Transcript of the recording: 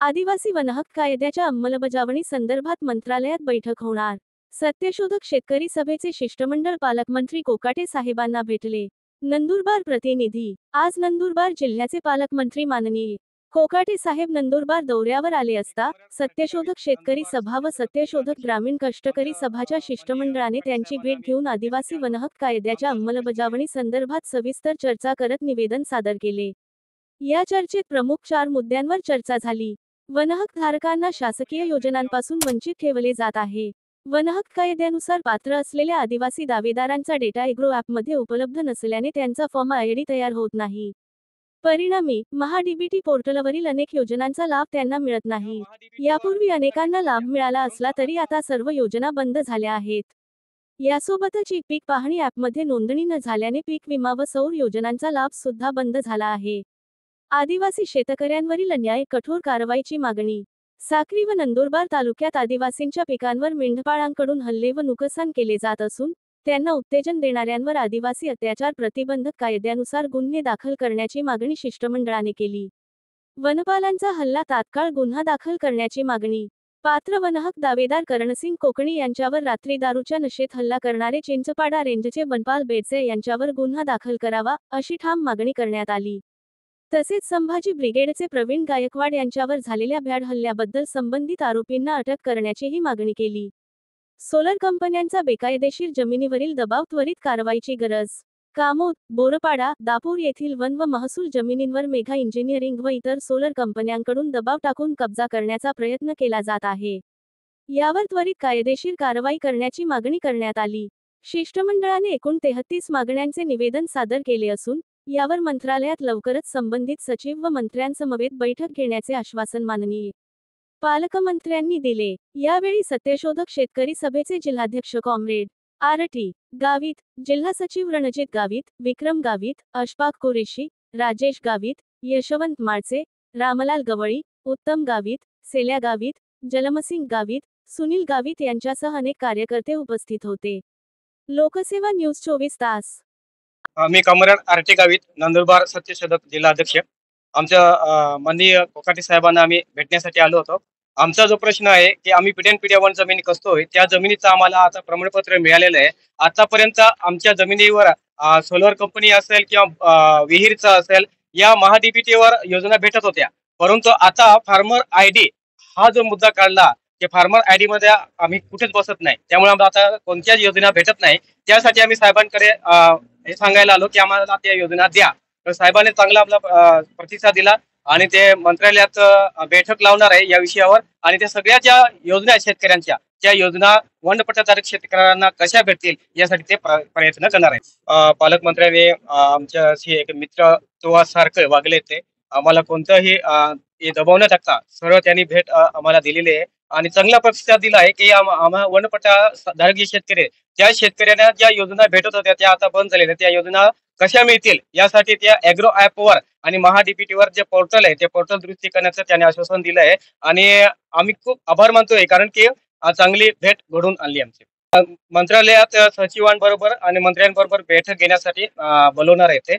आदिवासी वनहक्क कायद्याच्या अंमलबजावणी संदर्भात मंत्रालयात बैठक होणार। सत्यशोधक शेतकरी सभेचे शिष्टमंडळ पालकमंत्री कोकाटे साहेबांना भेटले। नंदुरबार प्रतिनिधी। आज नंदुरबार जिल्ह्याचे पालकमंत्री माननीय कोकाटे साहेब नंदुरबार दौऱ्यावर आले असता सत्यशोधक शेतकरी सभा व सत्यशोधक ग्रामीण कष्टकरी सभाच्या शिष्टमंडळाने त्यांची भेट घेऊन आदिवासी वनहक्क कायद्याच्या अंमलबजावणी संदर्भात सविस्तर चर्चा करत निवेदन सादर केले। या चर्चेत प्रमुख 4 मुद्द्यांवर चर्चा झाली। वनहक्क धारकांना शासकीय योजनांपासून वंचित ठेवले जात आहे। वनहक्क कायद्यानुसार पात्र असलेल्या आदिवासी दावेदारांचा डेटा एग्रो ॲपमध्ये उपलब्ध नसल्याने त्यांचा फॉर्म आयडी तयार होत नाही। परिणामी महाडीबीटी पोर्टलवरील अनेक योजनांचा लाभ त्यांना मिळत नाही। यापूर्वी अनेकांना लाभ मिळाला असला तरी आता सर्व योजना बंद झाल्या आहेत। यासोबतच ई पीक पाहणी ॲपमध्ये नोंदणी न झाल्याने पीक विमा व सौर योजनांचा लाभ सुद्धा बंद झाला आहे। आदिवासी शेतकऱ्यांवरील अन्याय कठोर कारवाईची मागणी। साक्री व नंदुरबार तालुक्यात आदिवासींच्या पिकांवर मेंढपाळांकडून हल्ले व नुकसान केले जात असून त्यांना उत्तेजन देणाऱ्यांवर आदिवासी अत्याचार प्रतिबंधक कायद्यानुसार गुन्हे दाखल करण्याची मागणी शिष्टमंडळाने केली। वनपालांचा हल्ला तात्काळ गुन्हा दाखल करण्याची मागणी। पात्र वनहक्क दावेदार करणसिंग कोकणी यांच्यावर रात्री दारूच्या नशेत हल्ला करणारे चिंचपाडा रेंजचे वनपाल बेडसे यांच्यावर गुन्हा दाखल करावा अशी ठाम मागणी करण्यात आली। तसेच संभाजी ब्रिगेडचे प्रवीण गायकवाड यांच्यावर झालेल्या भ्याड हल्ल्याबद्दल संबंधित आरोपींना अटक करण्याचीही मागणी केली। सोलर कंपन्यांचा बेकायदेशीर जमिनीवरील दबाव त्वरित कारवाईची गरज। कामोद, बोरपाडा, दापूर येथील वन व महसूल जमिनींवर मेघा इंजिनिअरिंग व इतर सोलर कंपन्यांकडून दबाव टाकून कब्जा करण्याचा प्रयत्न केला जात आहे। यावर त्वरित कायदेशीर कारवाई करण्याची मागणी करण्यात आली। शिष्टमंडळाने एकूण 33 मागण्यांचे निवेदन सादर केले असून यावर मंत्रालयात लवकरच संबंधित सचिव व मंत्र्यांसमवेत बैठक घेण्याचे आश्वासन माननीय पालकमंत्र्यांनी दिले। यावेळी सत्यशोधक शेतकरी सभेचे जिल्हाध्यक्ष कॉम्रेड आर.टी. गावित, जिल्हा सचिव रणजित गावित, विक्रम गावित, अशफाक कुरेशी, राजेश गावित, यशवंत माळचे, रामलाल गवळी, उत्तम गावित, सेल्या गावित, जलमसिंग गावित, सुनील गावित यांच्यासह अनेक कार्यकर्ते उपस्थित होते। लोकसेवा न्यूज 24 तास। मी कॉम्रेड आर.टी. गावित, नंदुरबार सत्यशोधक जिल्हाध्यक्ष। आमच्या माननीय कोकाटे साहेबांना आम्ही भेटण्यासाठी आलो होतो। आमचा जो प्रश्न आहे की आम्ही पिढ्यानपिढ्या वन जमिनी कसतोय त्या जमिनीचं आम्हाला आता प्रमाणपत्र मिळालेलं आहे। आतापर्यंत आमच्या जमिनीवर सोलर कंपनी असेल किंवा विहीरचा असेल या महाडीबीटीवर योजना भेटत होत्या, परंतु आता फार्मर आयडी हा जो मुद्दा काढला की फार्मर आयडी मध्ये आम्ही कुठेच बसत नाही, त्यामुळे आम्हाला आता कोणत्याच योजना भेटत नाही। त्यासाठी आम्ही साहेबांकडे हे सांगायला आलो की आम्हाला त्या योजना द्या। तर साहेबांनी चांगला आपला प्रतिसाद दिला आणि ते मंत्रालयात बैठक लावणार आहे या विषयावर आणि त्या सगळ्या ज्या योजना आहेत शेतकऱ्यांच्या त्या योजना वनपट्टाधारक शेतकऱ्यांना कशा भेटतील यासाठी ते प्रयत्न करणार आहेत। पालकमंत्र्यांनी आमच्याशी एक मित्र सारखं वागले, ते आम्हाला कोणतंही दबाव न टाकता सरळ त्यांनी भेट आम्हाला दिलेली आहे आणि चांगला प्रतिसाद दिला आहे की आम्हा वनपट्टा धारक जे शेतकरी त्या शेतकऱ्यांना ज्या योजना भेटत होत्या त्या आता बंद झालेल्या, त्या योजना कशा मिळतील यासाठी त्या एग्रो ॲपवर आणि महाडीबीटीवर जे पोर्टल आहे ते पोर्टल दुरुस्ती करण्याचं त्याने आश्वासन दिलं आहे आणि आम्ही खूप आभार मानतोय कारण की चांगली भेट घडून आणली। आमची मंत्रालयात सचिवांबरोबर आणि मंत्र्यांबरोबर बैठक घेण्यासाठी बोलवणार आहे ते